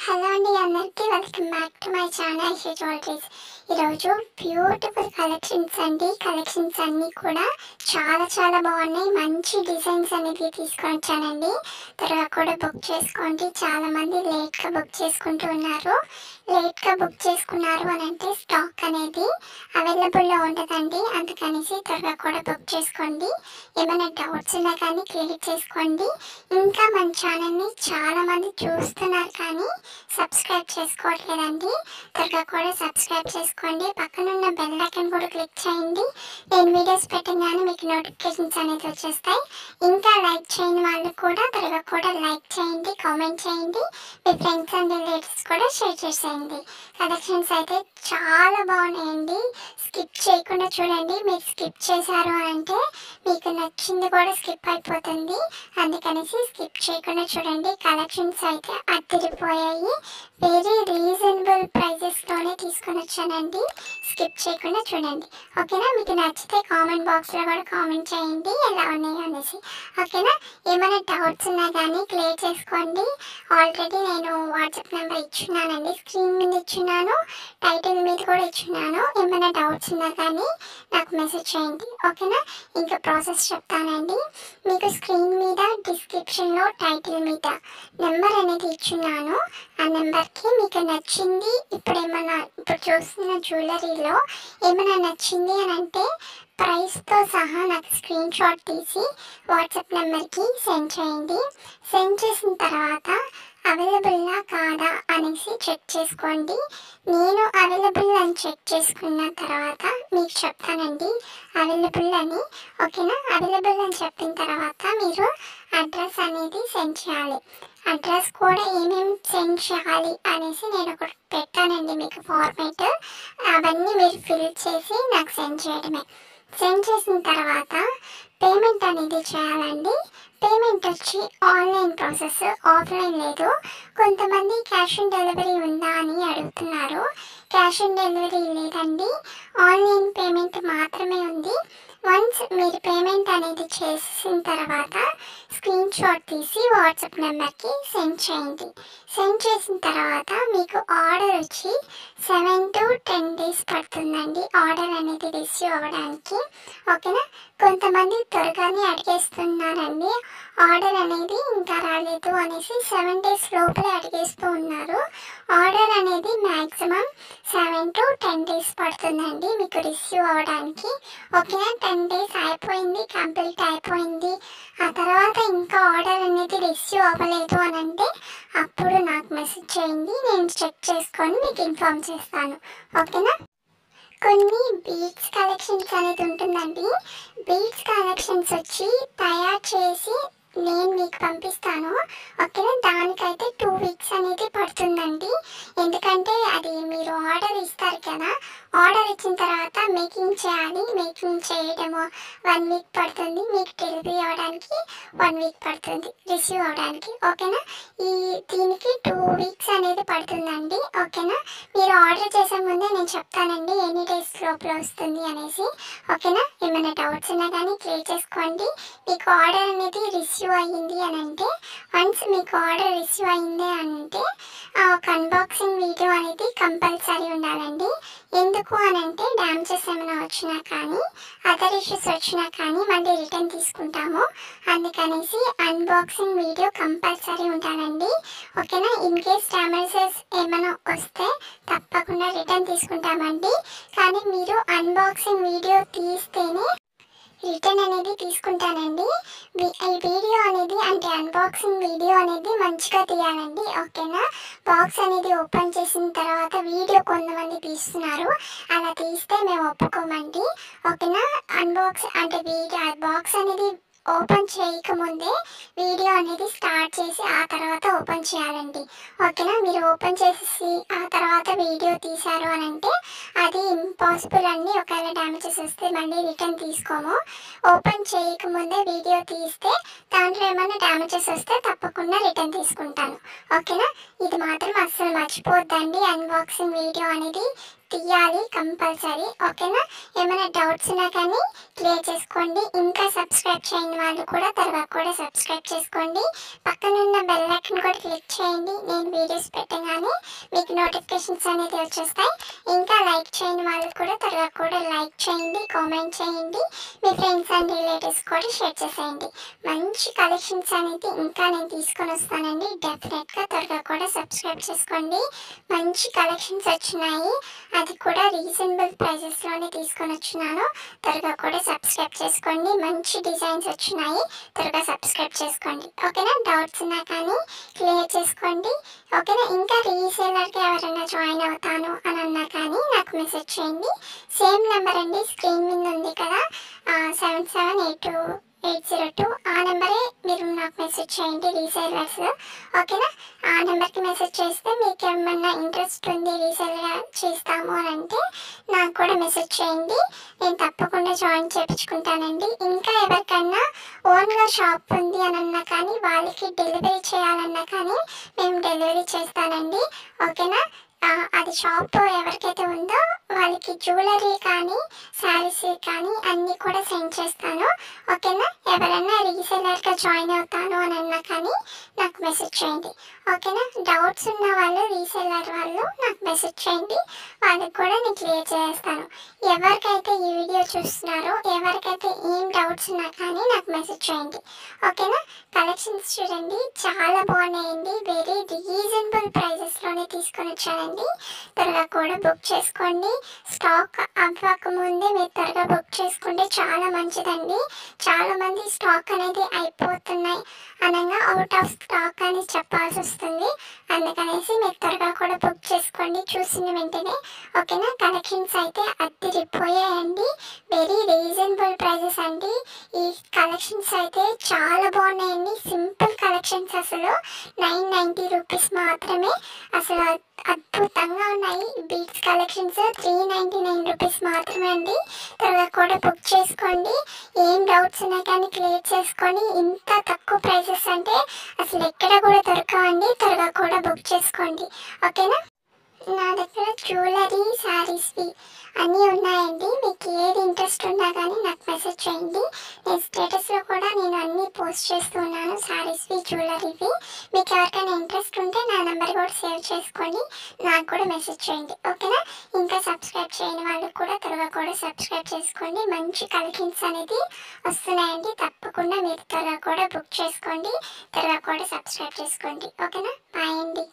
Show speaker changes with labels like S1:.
S1: Hello అండి అందరికీ welcome back to my channel jewelleries. ఈరోజు బ్యూటిఫుల్ కలెక్షన్స్ అండి. కలెక్షన్స్ అన్నీ కూడా చాలా బాగున్నాయి. మంచి డిజైన్స్ అనేది తీసుకొని వచ్చానండి. త్వరగా కూడా బుక్ చేసుకోండి. చాలామంది లేట్గా బుక్ చేసుకుంటూ ఉన్నారు. లేట్గా బుక్ చేసుకున్నారు అని అంటే స్టాక్ అనేది అవైలబుల్లో ఉండదండి. అందుకనేసి త్వరగా కూడా బుక్ చేసుకోండి. ఏమైనా డౌట్స్ ఉన్నా కానీ క్లియర్ చేసుకోండి. ఇంకా మన ఛానల్ని చాలామంది చూస్తున్నారు కానీ సబ్స్క్రైబ్ చేసుకోవట్లేదండి. త్వరగా కూడా సబ్స్క్రైబ్ చేసుకోండి. పక్కనున్న బెల్ ఐకాన్ కూడా క్లిక్ చేయండి. నేను వీడియోస్ పెట్టగానే మీకు నోటిఫికేషన్స్ అనేది వచ్చేస్తాయి. ఇంకా లైక్ చేయని వాళ్ళు కూడా త్వరగా కూడా లైక్ చేయండి, కామెంట్ చేయండి. మీ ఫ్రెండ్స్ అండ్ రిలేటివ్స్ కూడా షేర్ చేసేయండి. కలెక్షన్స్ అయితే చాలా బాగున్నాయండి. స్కిప్ చేయకుండా చూడండి. మీరు స్కిప్ చేశారు అంటే మీకు నచ్చింది కూడా స్కిప్ అయిపోతుంది. అందుకనేసి స్కిప్ చేయకుండా చూడండి. కలెక్షన్స్ అయితే అదిరిపోయాయి. వెరీ రీజనబుల్ ప్రైజెస్లోనే తీసుకొని వచ్చానండి. స్కిప్ చేయకుండా చూడండి. ఓకేనా? మీకు నచ్చితే కామెంట్ బాక్స్లో కూడా కామెంట్ చేయండి ఎలా ఉన్నాయి అనేసి. ఓకేనా? ఏమైనా డౌట్స్ ఉన్నా కానీ క్లియర్ చేసుకోండి. ఆల్రెడీ నేను వాట్సాప్ నెంబర్ ఇచ్చున్నానండి. స్క్రీన్ మీద ఇచ్చున్నాను, టైటిల్ మీద కూడా ఇచ్చున్నాను. ఏమైనా డౌట్స్ ఉన్నా కానీ నాకు మెసేజ్ చేయండి. ఓకేనా? ఇంకా ప్రాసెస్ చెప్తానండి. మీకు స్క్రీన్ మీద డిస్క్రిప్షన్లో టైటిల్ మీద నెంబర్ అనేది ఇచ్చున్నాను. ఆ నెంబర్కి మీకు నచ్చింది ఇప్పుడు చూస్తున్న జ్యువెలరీలో ఏమైనా నచ్చింది అని అంటే ప్రైస్తో సహా నాకు స్క్రీన్ షాట్ తీసి వాట్సాప్ నెంబర్కి సెండ్ చేయండి. సెండ్ చేసిన తర్వాత అవైలబుల్లా కాదా అనేసి చెక్ చేసుకోండి. నేను అవైలబుల్ అని చెక్ చేసుకున్న తర్వాత మీకు చెప్తానండి అవైలబుల్ అని. ఓకేనా? అవైలబుల్ అని చెప్పిన తర్వాత మీరు అడ్రస్ అనేది సెండ్ చేయాలి. అడ్రస్ కూడా ఏమేమి సెండ్ చేయాలి అనేసి నేను ఒకటి పెట్టానండి మీకు ఫార్మేట్. అవన్నీ మీరు ఫిల్ చేసి నాకు సెండ్ చేయడమే. సెండ్ చేసిన తర్వాత పేమెంట్ అనేది చేయాలండి. పేమెంట్ వచ్చి ఆన్లైన్ ప్రాసెస్, ఆఫ్లైన్ లేదు. కొంతమంది క్యాష్ ఆన్ డెలివరీ ఉందా అని అడుగుతున్నారు. క్యాష్ ఆన్ డెలివరీ లేదండి, ఆన్లైన్ పేమెంట్ మాత్రమే ఉంది. వన్స్ మీరు పేమెంట్ అనేది చేసిన తర్వాత స్క్రీన్ షాట్ తీసి వాట్సాప్ నెంబర్కి సెండ్ చేయండి. సెండ్ చేసిన తర్వాత మీకు ఆర్డర్ వచ్చి 7 to 10 days పడుతుందండి ఆర్డర్ అనేది రిసీవ్ అవ్వడానికి. ఓకేనా? కొంతమంది త్వరగానే అడిగేస్తున్నారండి. ఆర్డర్ అనేది ఇంకా రాలేదు అనేసి 7 days లోపలే అడిగేస్తూ ఉన్నారు. ఆర్డర్ అనేది మ్యాక్సిమం 7 to 10 days పడుతుందండి మీకు రిసీవ్ అవ్వడానికి. ఓకేనా? 10 days అయిపోయింది, కంప్లీట్ అయిపోయింది, ఆ తర్వాత ఇంకా ఆర్డర్ అనేది రిసీవ్ అవ్వలేదు అని అంటే అప్పుడు నాకు మెసేజ్ చేయండి. నేను చెక్ చేసుకొని మీకు ఇన్ఫామ్ చేస్తాను. ఓకేనా? కొన్ని బీడ్స్ కలెక్షన్స్ అనేది ఉంటుందండి. బీడ్స్ కలెక్షన్స్ వచ్చి తయారు చేసి నేను మీకు పంపిస్తాను. ఓకేనా? దానికైతే 2 weeks అనేది పడుతుందండి. ఎందుకంటే అది మీరు ఆర్డర్ ఇస్తారు కదా, ఆర్డర్ ఇచ్చిన తర్వాత మేకింగ్ చేయాలి. మేకింగ్ చేయడము 1 week పడుతుంది. మీకు డెలివరీ అవ్వడానికి 1 week పడుతుంది, రిసీవ్ అవ్వడానికి. ఓకేనా? దీనికి 2 weeks అనేది పడుతుందండి. ఓకేనా? మీరు ఆర్డర్ చేసే ముందే నేను చెప్తానండి ఎన్ని డేస్ లోపల వస్తుంది అనేసి. ఓకేనా? ఏమైనా డౌట్స్ ఉన్నా కానీ క్లియర్ చేసుకోండి. మీకు ఆర్డర్ అనేది రిసీవ్ అయ్యింది అని అంటే, వన్స్ మీకు ఆర్డర్ రిసీవ్ అయ్యింది అని అంటే ఒక అన్బాక్సింగ్ వీడియో అనేది కంపల్సరీ ఉండాలండి. ఎందుకు అని అంటే డ్యామేజెస్ ఏమైనా వచ్చినా కానీ, అదర్ ఇష్యూస్ వచ్చినా కానీ మళ్ళీ రిటర్న్ తీసుకుంటాము. అందుకనేసి అన్బాక్సింగ్ వీడియో కంపల్సరీ ఉండాలండి. ఓకేనా? ఇన్ కేస్ డ్యామేజెస్ ఏమైనా వస్తే తప్పకుండా రిటర్న్ తీసుకుంటామండి. కానీ మీరు అన్బాక్సింగ్ వీడియో తీస్తేనే రిటర్న్ అనేది తీసుకుంటానండి. ఈ వీడియో అనేది అంటే అన్బాక్సింగ్ వీడియో అనేది మంచిగా తీయాలండి. ఓకేనా? బాక్స్ అనేది ఓపెన్ చేసిన తర్వాత వీడియో కొంతమంది తీస్తున్నారు, అలా తీస్తే మేము ఒప్పుకోమండి. ఓకేనా? అన్బాక్స్ అంటే వీడియో బాక్స్ అనేది ఓపెన్ చేయకముందే వీడియో అనేది స్టార్ట్ చేసి ఆ తర్వాత ఓపెన్ చేయాలండి. ఓకేనా? మీరు ఓపెన్ చేసి ఆ తర్వాత వీడియో తీశారు అని అంటే అది ఇంపాసిబుల్ అండి. ఒకవేళ డ్యామేజెస్ వస్తే మళ్ళీ రిటర్న్ తీసుకోము. ఓపెన్ చేయకముందే వీడియో తీస్తే దాంట్లో ఏమైనా డ్యామేజెస్ వస్తే తప్పకుండా రిటర్న్ తీసుకుంటాను. ఓకేనా? ఇది మాత్రం అస్సలు మర్చిపోద్దండి. అన్బాక్సింగ్ వీడియో అనేది తీయాలి కంపల్సరీ. ఓకేనా? ఏమైనా డౌట్స్ ఉన్నా కానీ క్లియర్ చేసుకోండి. ఇంకా సబ్స్క్రైబ్ చేయని వాళ్ళు కూడా తర్వాత కూడా సబ్స్క్రైబ్ చేసుకోండి. పక్కనున్న బెల్ ఐకాన్ కూడా క్లిక్ చేయండి. నేను వీడియోస్ పెట్టగానే మీకు నోటిఫికేషన్స్ అనేది వచ్చేస్తాయి. ఇంకా లైక్ చేయని వాళ్ళు కూడా త్వరగా కూడా లైక్ చేయండి, కామెంట్ చేయండి, మీ ఫ్రెండ్స్ అండ్ రిలేటివ్స్ కూడా షేర్ చేసేయండి. మంచి కలెక్షన్స్ అనేది ఇంకా నేను తీసుకొని వస్తానండి. డెఫినెట్గా త్వరగా కూడా సబ్స్క్రైబ్ చేసుకోండి. మంచి కలెక్షన్స్ వచ్చినాయి, అది కూడా రీజనబుల్ ప్రైజెస్లోనే తీసుకొని వచ్చినాను. త్వరగా కూడా సబ్స్క్రైబ్ చేసుకోండి. మంచి డిజైన్స్ వచ్చినాయి, త్వరగా సబ్స్క్రైబ్ చేసుకోండి. ఓకేనా? డౌట్స్ ఉన్నా కానీ క్లియర్ చేసుకోండి. ఓకేనా? ఇంకా రీసేలర్కి ఎవరైనా జాయిన్ అవుతాను అని అన్నా కానీ నాకు మెసేజ్ చేయండి. సేమ్ నెంబర్ అండి, స్క్రీన్ మీద ఉంది కదా, 778280 ఆ నెంబరే మీరు నాకు మెసేజ్ చేయండి రీసేలర్స్. ఓకేనా? ఆ నెంబర్కి మెసేజ్ చేస్తే మీకు ఏమన్నా ఇంట్రెస్ట్ ఉంది రీసేలర్ చేస్తాము అని అంటే నాకు కూడా మెసేజ్ చేయండి. నేను తప్పకుండా జాయిన్ చేయించుకుంటానండి. ఇంకా ఎవరికన్నా ఓన్గా షాప్ ఉంది అని అన్నా కానీ వాళ్ళకి డెలివరీ చేయాలన్నా కానీ మేము డెలివరీ చేస్తానండి. ఓకేనా? అది షాప్ ఎవరికైతే ఉందో వాళ్ళకి జ్యువెలరీ కానీ శారీస్ కానీ అన్నీ కూడా సెండ్ చేస్తాను. ఓకేనా? ఎవరైనా రీసేలర్గా జాయిన్ అవుతాను అని అన్నా కానీ నాకు మెసేజ్ చేయండి. ఓకేనా? డౌట్స్ ఉన్న వాళ్ళు రీసేలర్ వాళ్ళు నాకు మెసేజ్ చేయండి, వాళ్ళకి కూడా నేను క్లియర్ చేస్తాను. ఎవరికైతే ఈ వీడియో చూస్తున్నారో ఎవరికైతే ఏం డౌట్స్ ఉన్నా కానీ నాకు మెసేజ్ చేయండి. ఓకేనా? కలెక్షన్స్ చూడండి, చాలా బాగున్నాయండి. వెరీ రీజనబుల్ ప్రైజెస్లోనే తీసుకొని వచ్చానండి. త్వరగా కూడా బుక్ చేసుకోండి. స్టాక్ అవ్వకముందే మీరు త్వరగా బుక్ చేసుకుంటే చాలా మంచిదండి. చాలామంది స్టాక్ అనేది అయిపోతున్నాయి అనగా అవుట్ ఆఫ్ స్టాక్ అని చెప్పాల్సి వస్తుంది. అందుకనేసి మీరు త్వరగా కూడా బుక్ చేసుకోండి చూసిన వెంటనే. ఓకేనా? కలెక్షన్స్ అయితే అదిరిపోయాయండి. వెరీ రీజనబుల్ ప్రైజెస్ అండి. ఈ కలెక్షన్స్ అయితే చాలా బాగున్నాయండి. సింపుల్ కలెక్షన్స్, అసలు 990 రూపీస్ మాత్రమే. అసలు అద్భుతంగా ఉన్నాయి. బీట్స్ కలెక్షన్స్ 399 రూపీస్ మాత్రమే అండి. త్వరగా కూడా బుక్ చేసుకోండి. ఏం డౌట్స్ ఉన్నా కానీ క్లియర్ చేసుకొని, ఇంత తక్కువ ప్రైజెస్ అంటే అసలు ఎక్కడ కూడా దొరకవండి. త్వరగా కూడా బుక్ చేసుకోండి. ఓకేనా? నా దగ్గర జ్యువెలరీ శారీస్వి అన్నీ ఉన్నాయండి. మీకు ఏది ఇంట్రెస్ట్ ఉన్నా కానీ నాకు మెసేజ్ చేయండి. నేను స్టేటస్లో కూడా నేను అన్నీ పోస్ట్ చేస్తున్నాను, శారీస్వి జ్యువెలరీవి. మీకు ఎవరికైనా ఇంట్రెస్ట్ ఉంటే నా నెంబర్ కూడా సేవ్ చేసుకొని నాకు కూడా మెసేజ్ చేయండి. ఓకేనా? ఇంకా సబ్స్క్రైబ్ చేయని వాళ్ళు కూడా త్వరగా కూడా సబ్స్క్రైబ్ చేసుకోండి. మంచి కలెక్షన్స్ అనేది వస్తున్నాయండి. తప్పకుండా మీరు త్వరగా కూడా బుక్ చేసుకోండి, త్వరగా కూడా సబ్స్క్రైబ్ చేసుకోండి. ఓకేనా? బాయ్ అండి.